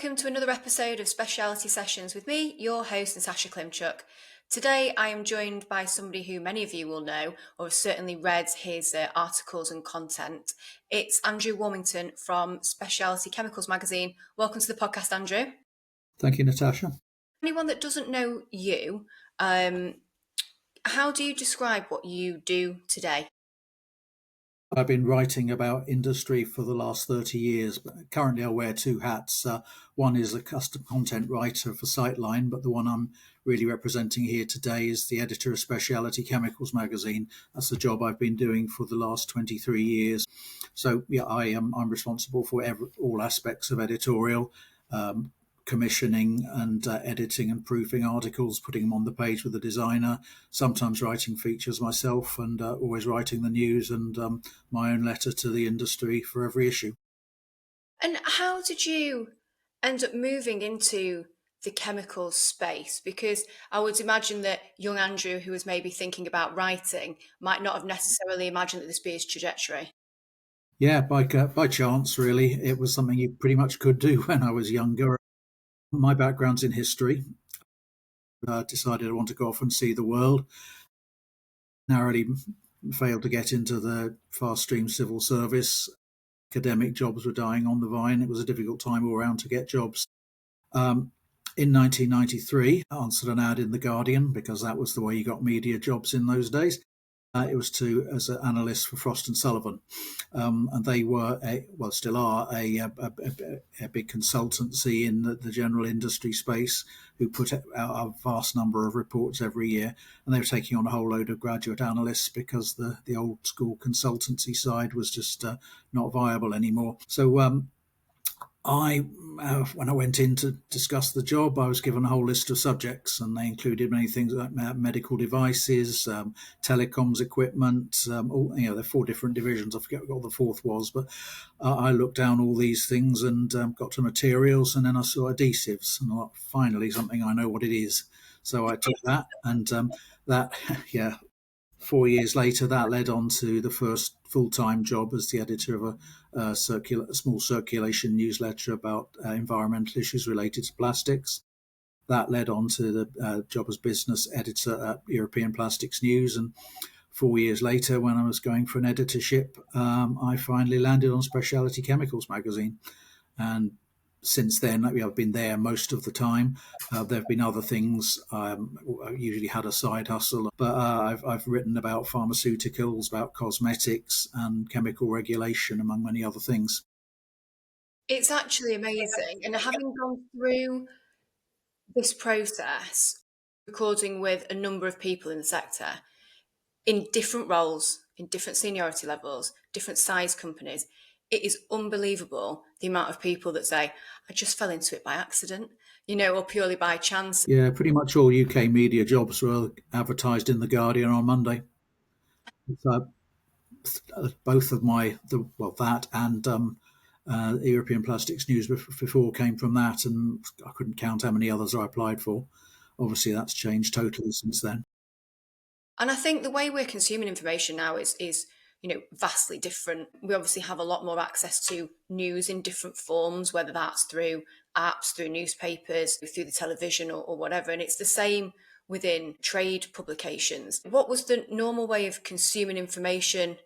welcome to another episode of Speciality Sessions with me, your host, Natasha Klimchuk. Today I am joined by somebody who many of you will know or have certainly read his articles and content. It's Andrew Warmington from Speciality Chemicals magazine. Welcome to the podcast, Andrew. Thank you, Natasha. Anyone that doesn't know you, how do you describe what you do today? I've been writing about industry for the last 30 years, but currently I wear two hats. One is a custom content writer for Sightline, but the one I'm really representing here today is the editor of Speciality Chemicals magazine. That's the job I've been doing for the last 23 years. So yeah, I'm responsible for all aspects of editorial, commissioning and editing and proofing articles, putting them on the page with the designer, sometimes writing features myself, and always writing the news and my own letter to the industry for every issue. And how did you end up moving into the chemicals space? Because I would imagine that young Andrew, who was maybe thinking about writing, might not have necessarily imagined that this be his trajectory. Yeah, by chance, really. It was something you pretty much could do when I was younger. My background's in history. Decided I want to go off and see the world. Narrowly failed to get into the fast stream civil service. Academic jobs were dying on the vine. It was a difficult time all around to get jobs. In 1993, I answered an ad in The Guardian because that was the way you got media jobs in those days. It was as an analyst for Frost and Sullivan, and they were still are a big consultancy in the general industry space who put out a vast number of reports every year, and they were taking on a whole load of graduate analysts because the old school consultancy side was just not viable anymore. So when I went in to discuss the job, I was given a whole list of subjects, and they included many things like medical devices, telecoms equipment. There are 4 different divisions. I forget what the fourth was, but I looked down all these things and got to materials, and then I saw adhesives, and I thought, finally something I know what it is. So I took that, and that, yeah. 4 years later, that led on to the first full-time job as the editor of a small circulation newsletter about environmental issues related to plastics. That led on to the job as business editor at European Plastics News. And 4 years later, when I was going for an editorship, I finally landed on Speciality Chemicals magazine. And since then, I've been there most of the time. There have been other things. I usually had a side hustle, but I've written about pharmaceuticals, about cosmetics, and chemical regulation, among many other things. It's actually amazing. And having gone through this process, recording with a number of people in the sector in different roles, in different seniority levels, different size companies, it is unbelievable the amount of people that say, I just fell into it by accident, or purely by chance. Yeah, pretty much all UK media jobs were advertised in The Guardian on Monday. So both of that and European Plastics News before came from that, and I couldn't count how many others I applied for. Obviously, that's changed totally since then. And I think the way we're consuming information now is vastly different. We obviously have a lot more access to news in different forms, whether that's through apps, through newspapers, through the television or whatever. And it's the same within trade publications. What was the normal way of consuming information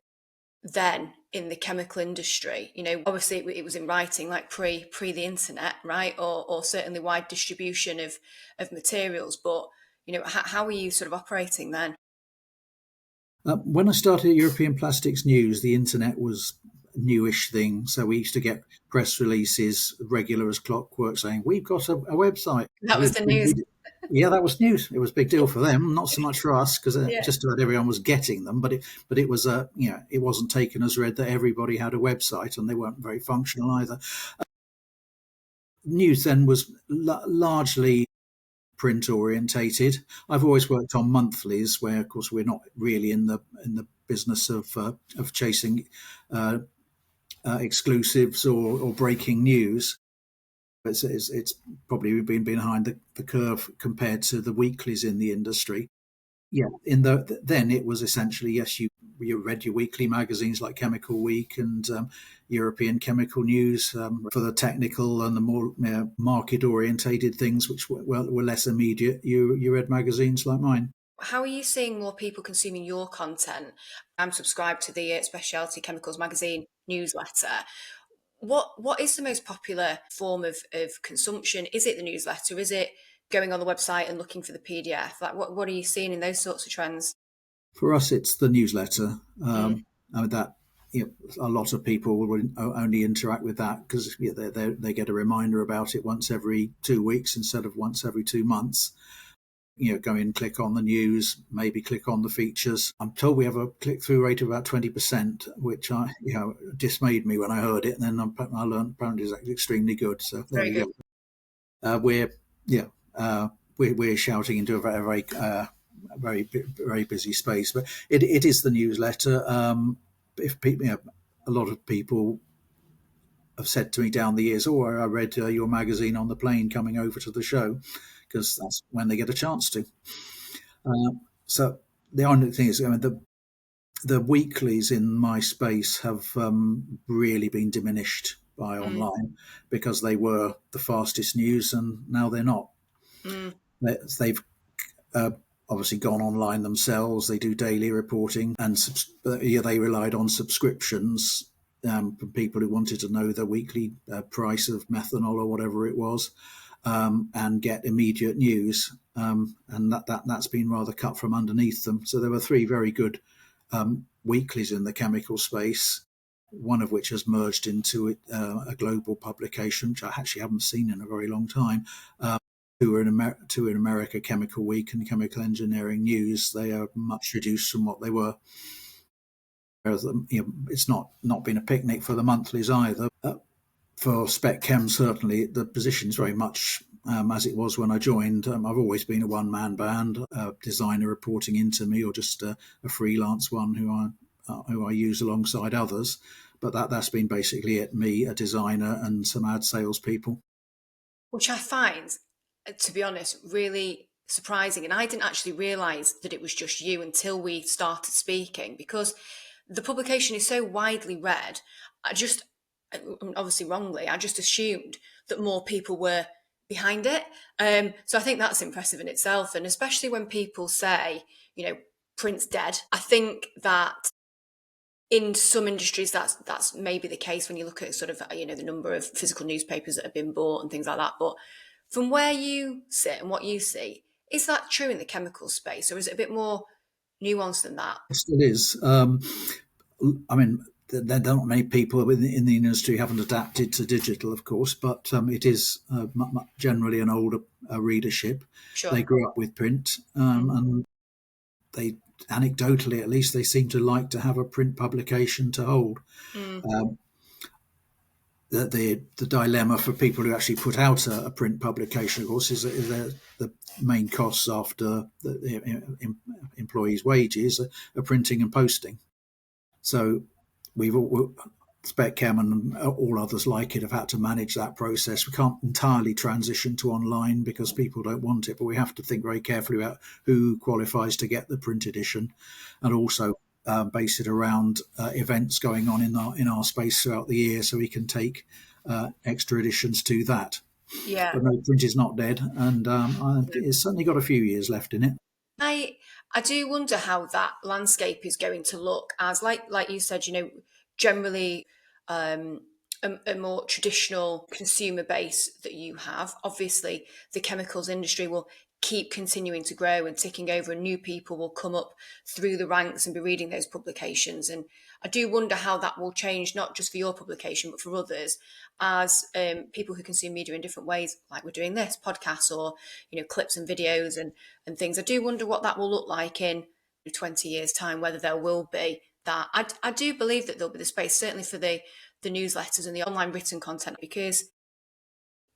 then in the chemical industry? Obviously it was in writing, like pre the internet, right? Or certainly wide distribution of materials. But, how were you sort of operating then? When I started at European Plastics News, the internet was a newish thing. So we used to get press releases regular as clockwork saying, we've got a website. That was the news. Yeah, that was news. It was a big deal for them, not so much for us, because just about everyone was getting them. But it was it wasn't taken as read that everybody had a website, and they weren't very functional either. News then was largely print orientated. I've always worked on monthlies, where of course we're not really in the business of chasing exclusives or breaking news. It's probably been behind the curve compared to the weeklies in the industry. Yeah, then it was essentially, yes, you you read your weekly magazines like Chemical Week and European Chemical News for the technical and the more market orientated things, which were less immediate. You read magazines like mine. How are you seeing more people consuming your content? I'm subscribed to the Specialty Chemicals magazine newsletter. What is the most popular form of consumption? Is it the newsletter? Is it going on the website and looking for the PDF? Like, what are you seeing in those sorts of trends? For us, it's the newsletter. Mm, I mean, that a lot of people will only interact with that because they get a reminder about it once every 2 weeks instead of once every 2 months. Go in, click on the news, maybe click on the features. I'm told we have a click-through rate of about 20%, which dismayed me when I heard it. And then I learned apparently it's extremely good. So there very we good. go. We're we're shouting into a very busy space, but it is the newsletter. If people, a lot of people have said to me down the years, "Oh, I read your magazine on the plane coming over to the show," because that's when they get a chance to. So the only thing is, I mean, the weeklies in my space have really been diminished by Mm, online because they were the fastest news, and now they're not. mm, They've uh, obviously gone online themselves. They do daily reporting, and they relied on subscriptions from people who wanted to know the weekly price of methanol or whatever it was, and get immediate news. And that's been rather cut from underneath them. So there were three very good weeklies in the chemical space, one of which has merged into a global publication, which I actually haven't seen in a very long time. Two in America, Chemical Week and Chemical Engineering News. They are much reduced from what they were. It's not been a picnic for the monthlies either. For Spec Chem, certainly the position's very much as it was when I joined. I've always been a one-man band, a designer reporting into me, or just a freelance one who I use alongside others. But that's been basically it: me, a designer, and some ad salespeople. which I find, to be honest, really surprising. And I didn't actually realise that it was just you until we started speaking, because the publication is so widely read. I just, obviously wrongly, I just assumed that more people were behind it. So I think that's impressive in itself. And especially when people say, print's dead, I think that in some industries that's maybe the case when you look at sort of the number of physical newspapers that have been bought and things like that. But from where you sit and what you see, is that true in the chemical space, or is it a bit more nuanced than that? It still is. I mean, there are not many people in the industry haven't adapted to digital, of course, but it is generally an older readership. Sure. They grew up with print, Mm. and they, anecdotally at least, they seem to like to have a print publication to hold. Mm. The dilemma for people who actually put out a print publication, of course, is the main costs after the employees' wages are printing and posting. So we've all, Spec Chem and all others like it have had to manage that process. We can't entirely transition to online because people don't want it, but we have to think very carefully about who qualifies to get the print edition, and also base it around events going on in our space throughout the year, so we can take extra editions to that. Yeah. But no, print is not dead, and it's certainly got a few years left in it. I I do wonder how that landscape is going to look as, like you said, generally um, a more traditional consumer base that you have. Obviously, the chemicals industry will keep continuing to grow and ticking over, and new people will come up through the ranks and be reading those publications. And I do wonder how that will change, not just for your publication, but for others, as people who consume media in different ways, like we're doing this podcasts or clips and videos and things. I do wonder what that will look like in 20 years' time, whether there will be that. I do believe that there'll be the space, certainly for the newsletters and the online written content, because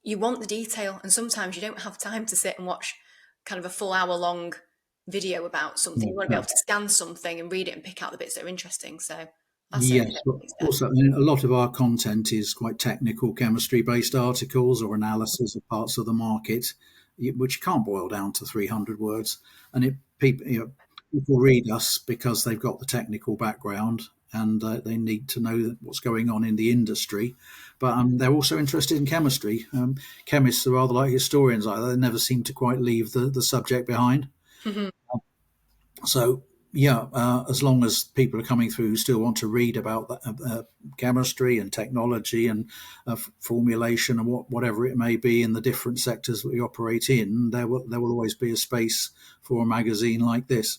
you want the detail, and sometimes you don't have time to sit and watch kind of a full hour long video about something. You want to be able to scan something and read it and pick out the bits that are interesting. So that's Yes, certainly but also, I mean, a lot of our content is quite technical, chemistry-based articles or analysis of parts of the market, which can't boil down to 300 words. And it people, People read us because they've got the technical background and they need to know what's going on in the industry. But they're also interested in chemistry. Chemists are rather like historians; they never seem to quite leave the subject behind. Mhm. So yeah, as long as people are coming through who still want to read about chemistry and technology and formulation and whatever it may be in the different sectors that we operate in, there will always be a space for a magazine like this.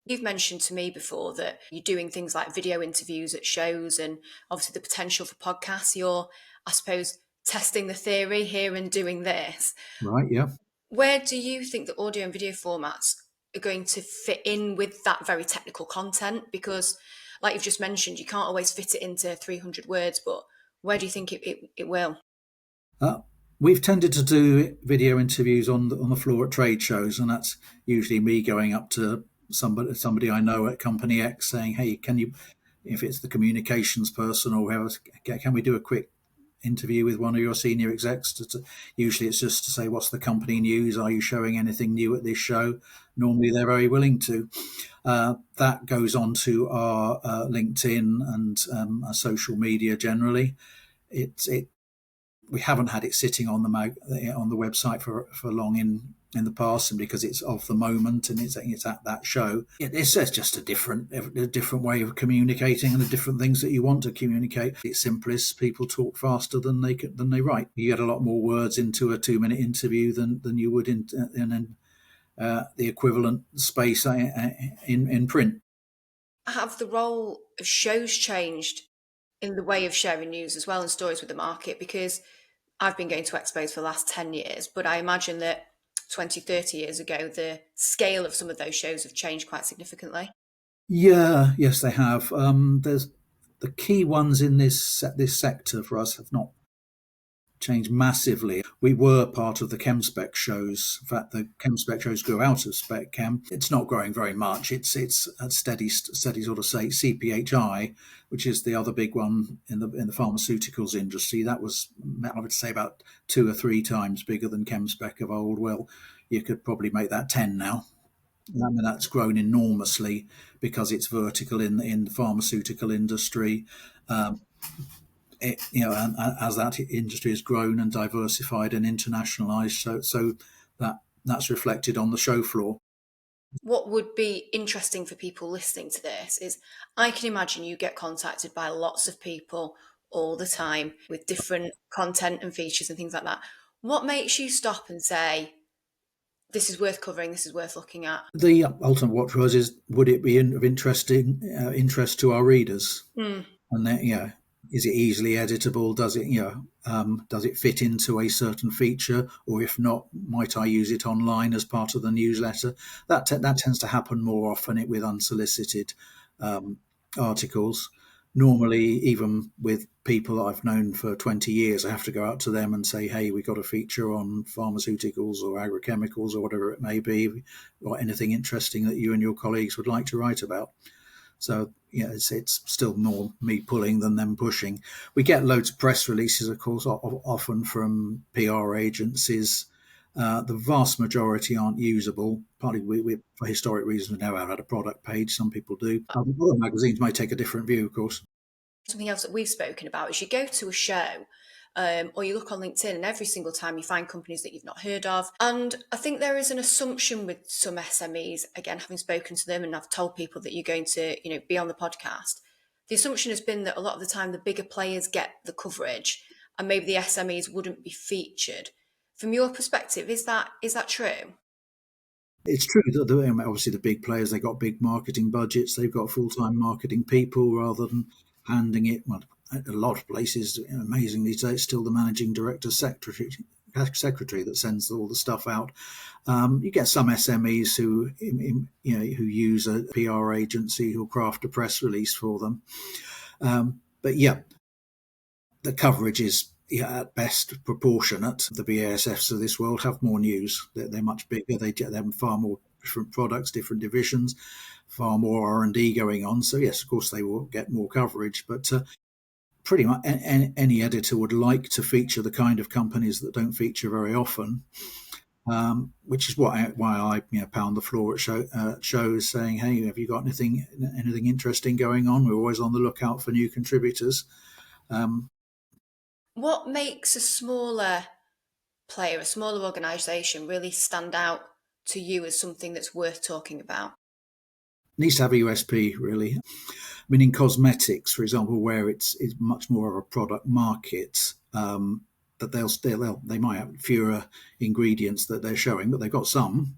You've mentioned to me before that you're doing things like video interviews at shows and obviously the potential for podcasts. You're, I suppose, testing the theory here and doing this. Right? Yeah. Where do you think that audio and video formats are going to fit in with that very technical content? Because, like you've just mentioned, you can't always fit it into 300 words, but where do you think it will? Uh, we've tended to do video interviews on the floor at trade shows, and that's usually me going up to somebody I know at Company X saying, "Hey, can you, if it's the communications person or whoever, can we do a quick interview with one of your senior execs?" Usually, it's just to say, "What's the company news? Are you showing anything new at this show?" Normally, they're very willing to. That goes on to our LinkedIn and our social media generally. It we haven't had it sitting on the website for long in the past, and because it's of the moment and it's at that show, it's just a different way of communicating and the different things that you want to communicate. It's simplest. People talk faster than they write. You get a lot more words into a 2 minute interview than you would in the equivalent space in print. Have the role of shows changed in the way of sharing news as well and stories with the market? Because I've been going to expos for the last 10 years, but I imagine that 20, 30 years ago, the scale of some of those shows have changed quite significantly. Yeah, yes, they have. There's the key ones in this sector for us have not changed massively. We were part of the ChemSpec shows. In fact, the ChemSpec shows grew out of Spec Chem. It's not growing very much. It's a steady sort of say CPHI, which is the other big one in the pharmaceuticals industry. That was, I would say, about 2 or 3 times bigger than ChemSpec of old. Well, you could probably make that 10 now. I mean, that's grown enormously because it's vertical in the pharmaceutical industry. Um, and as that industry has grown and diversified and internationalized, so that's reflected on the show floor. What would be interesting for people listening to this is I can imagine you get contacted by lots of people all the time with different content and features and things like that. What makes you stop and say, this is worth covering, this is worth looking at? The ultimate watch was is would it be of interest to our readers? Hmm. And then, is it easily editable? Does it fit into a certain feature? Or if not, might I use it online as part of the newsletter? That tends to happen more often with unsolicited um, articles. Normally, even with people I've known for 20 years, I have to go out to them and say, "Hey, we got a feature on pharmaceuticals or agrochemicals or whatever it may be, or anything interesting that you and your colleagues would like to write about." So it's still more me pulling than them pushing. We get loads of press releases, of course, often from PR agencies. The vast majority aren't usable. Partly for historic reasons, we never had a product page. Some people do. Other magazines may take a different view, of course. Something else that we've spoken about is you go to a show or you look on LinkedIn and every single time you find companies that you've not heard of. And I think there is an assumption with some SMEs, again, having spoken to them and I've told people that you're going to, be on the podcast. The assumption has been that a lot of the time the bigger players get the coverage and maybe the SMEs wouldn't be featured. From your perspective, is that true? It's true that obviously the big players, they've got big marketing budgets, they've got full-time marketing people rather than handing it. Well, a lot of places, amazingly, it's still the managing director secretary that sends all the stuff out. You get some SMEs who use a PR agency who'll craft a press release for them. But yeah, the coverage is at best proportionate. The BASFs of this world have more news. They're much bigger. They have far more different products, different divisions, far more R&D going on. So yes, of course they will get more coverage. But pretty much any editor would like to feature the kind of companies that don't feature very often. which is why I pound the floor at shows saying, hey, have you got anything interesting going on? We're always on the lookout for new contributors. What makes a smaller player, a smaller organisation, really stand out to you as something that's worth talking about? Needs to have a USP, really. I mean, in cosmetics, for example, where it's much more of a product market, that they might have fewer ingredients that they're showing, but they've got some,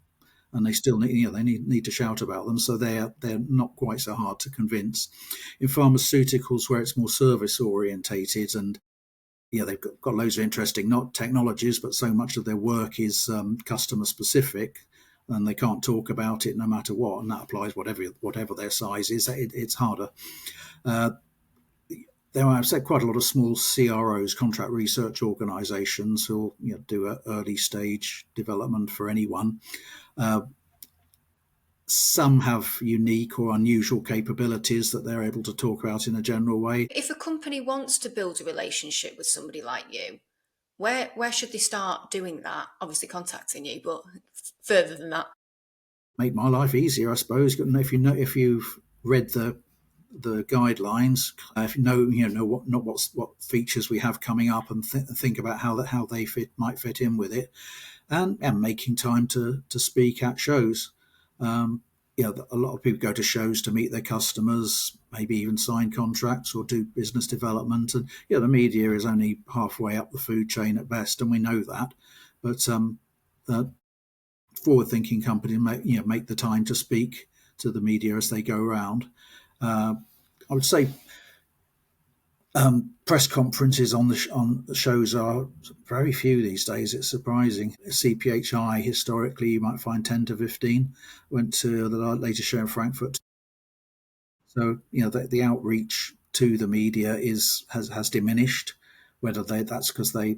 and they still need to shout about them, so they're not quite so hard to convince. In pharmaceuticals, where it's more service orientated, and they've got loads of interesting not technologies, but so much of their work is customer specific, and they can't talk about it no matter what, and that applies whatever their size is. It's harder. There are, I've said, quite a lot of small CROs, contract research organisations, who do an early stage development for anyone. Some have unique or unusual capabilities that they're able to talk about in a general way. If a company wants to build a relationship with somebody like you, where should they start doing that? Obviously contacting you, but further than that. Make my life easier, I suppose. If you've read the guidelines, if you know what features we have coming up, and think about how they might fit in with it, and making time to speak at shows. A lot of people go to shows to meet their customers, maybe even sign contracts or do business development. And the media is only halfway up the food chain at best, and we know that. But forward-thinking companies make the time to speak to the media as they go around. I would say press conferences on the shows are very few these days. It's surprising. CPHI, historically, you might find 10 to 15. Went to the latest show in Frankfurt. So, the outreach to the media has diminished. Whether that's because they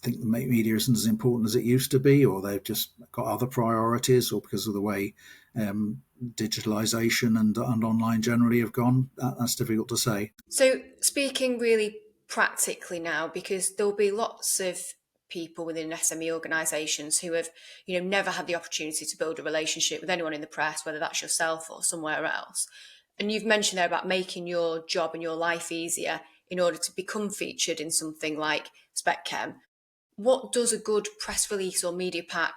think the media isn't as important as it used to be, or they've just got other priorities, or because of the way digitalization and online generally have gone. That's difficult to say. So speaking really practically now, because there'll be lots of people within SME organisations who have, never had the opportunity to build a relationship with anyone in the press, whether that's yourself or somewhere else. And you've mentioned there about making your job and your life easier in order to become featured in something like SpecChem. What does a good press release or media pack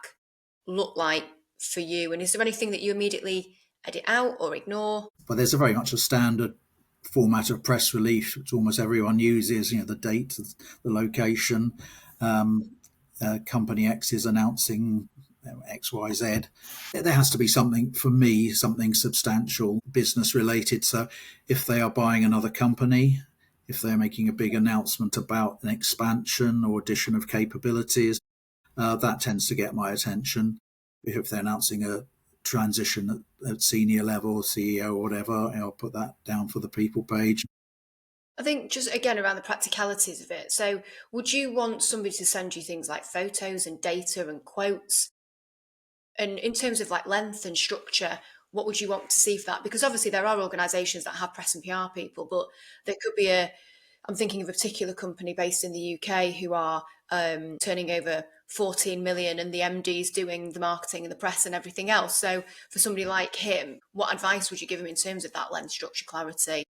look like for you? And is there anything that you immediately edit out or ignore? But there's a very much a standard format of press release which almost everyone uses. The date, the location, company X is announcing XYZ. There has to be something, for me, something substantial, business related. So if they are buying another company, if they're making a big announcement about an expansion or addition of capabilities, that tends to get my attention. If they're announcing a transition at senior level, CEO or whatever, I'll put that down for the people page. I think just again around the practicalities of it. So would you want somebody to send you things like photos and data and quotes? And in terms of like length and structure, what would you want to see for that? Because obviously there are organisations that have press and PR people, but there could be I'm thinking of a particular company based in the UK who are turning over 14 million, and the MD's doing the marketing and the press and everything else. So for somebody like him, what advice would you give him in terms of that length, structure, clarity,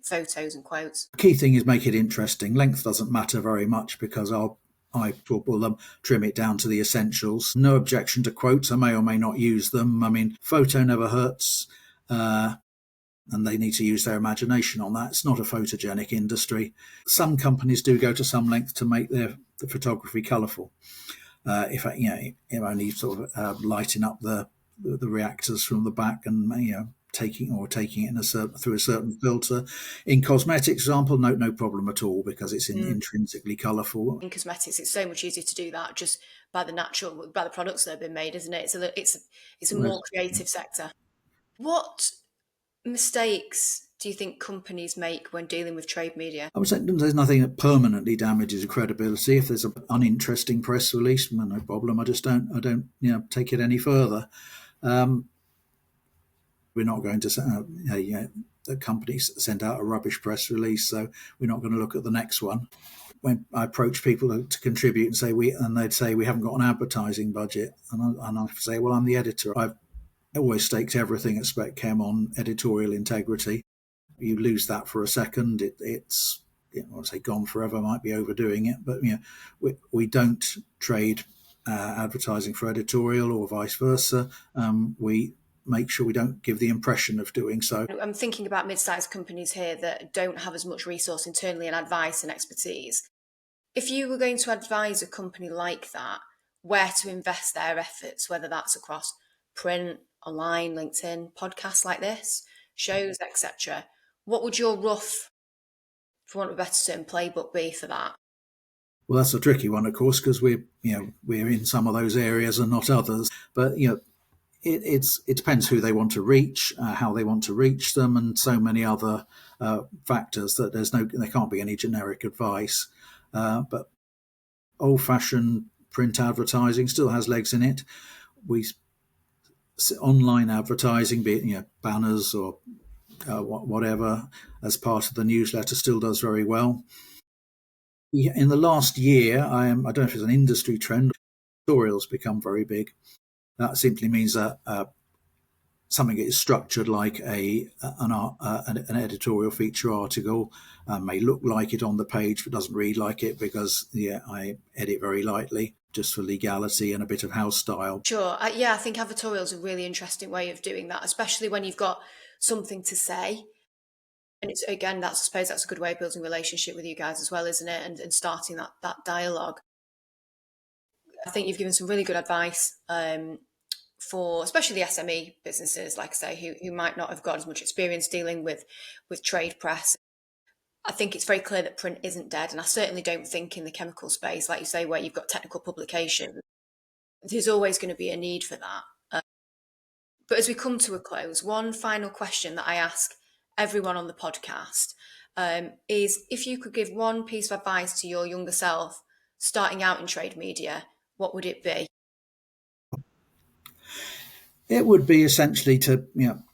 photos and quotes? The key thing is make it interesting. Length doesn't matter very much because I will trim it down to the essentials. No objection to quotes. I may or may not use them. I mean, photo never hurts. And they need to use their imagination on that. It's not a photogenic industry. Some companies do go to some length to make the photography colourful. If only sort of lighting up the reactors from the back, and taking it through a certain filter. In cosmetics, example, no problem at all, because it's intrinsically colourful. In cosmetics, it's so much easier to do that just by the products that have been made, isn't it? It's a more creative sector. What mistakes do you think companies make when dealing with trade media? I would say there's nothing that permanently damages credibility. If there's an uninteresting press release, no problem. I don't take it any further. We're not going to say, the company sent out a rubbish press release, so we're not going to look at the next one. when I approach people to contribute and they'd say we haven't got an advertising budget, and I say, well, I'm the editor. I've always staked everything at Spec Chem on editorial integrity. You lose that for a second, it's I say gone forever might be overdoing it, but we don't trade advertising for editorial or vice versa. We make sure we don't give the impression of doing so. I'm thinking about mid-sized companies here that don't have as much resource internally and advice and expertise. If you were going to advise a company like that, where to invest their efforts, whether that's across print, online, LinkedIn, podcasts like this, shows, etc., what would your rough, for want of a better term, playbook be for that? Well, that's a tricky one, of course, because we're in some of those areas and not others. But it depends who they want to reach, how they want to reach them, and so many other factors that there can't be any generic advice. But old-fashioned print advertising still has legs in it. Online advertising, be it banners or whatever, as part of the newsletter, still does very well. In the last year, I don't know if it's an industry trend, editorials become very big. That simply means that something is structured like an editorial feature article, may look like it on the page, but doesn't read like it because I edit very lightly just for legality and a bit of house style. Sure. I think advertorial is a really interesting way of doing that, especially when you've got something to say. And it's, again, I suppose that's a good way of building a relationship with you guys as well, isn't it? And starting that dialogue. I think you've given some really good advice for especially the SME businesses, like I say, who might not have got as much experience dealing with trade press. I think it's very clear that print isn't dead, and I certainly don't think in the chemical space, like you say, where you've got technical publication, there's always going to be a need for that. But as we come to a close, one final question that I ask everyone on the podcast is, if you could give one piece of advice to your younger self starting out in trade media, what would it be? It would be essentially to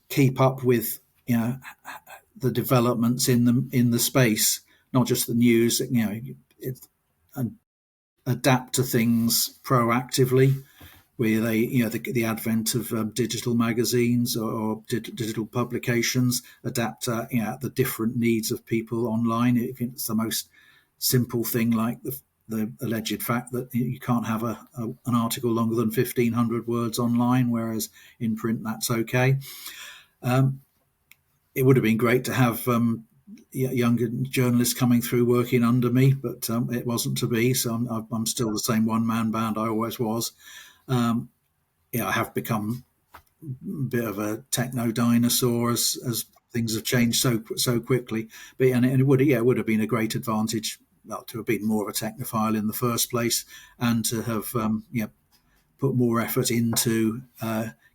keep up with the developments in the space, not just the news. And adapt to things proactively. With the advent of digital magazines or digital publications, adapt to the different needs of people online. If it's the most simple thing, like the alleged fact that you can't have an article longer than 1,500 words online, whereas in print that's okay. It would have been great to have younger journalists coming through working under me, but it wasn't to be. So I'm still the same one-man band I always was. I have become a bit of a techno dinosaur as things have changed so quickly. But and it would have been a great advantage to have been more of a technophile in the first place, and to have put more effort into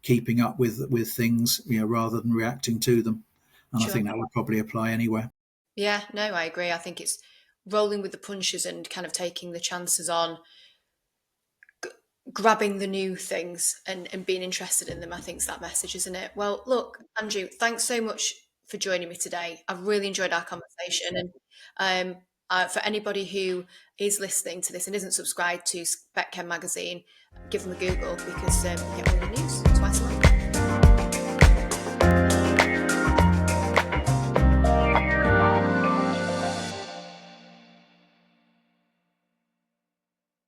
keeping up with things, rather than reacting to them. And sure. I think that would probably apply anywhere. Yeah, no, I agree. I think it's rolling with the punches and kind of taking the chances on grabbing the new things and being interested in them. I think it's that message, isn't it? Well, look, Andrew, thanks so much for joining me today. I've really enjoyed our conversation. And for anybody who is listening to this and isn't subscribed to Spec Chem magazine, give them a Google, because you get all the news twice a month.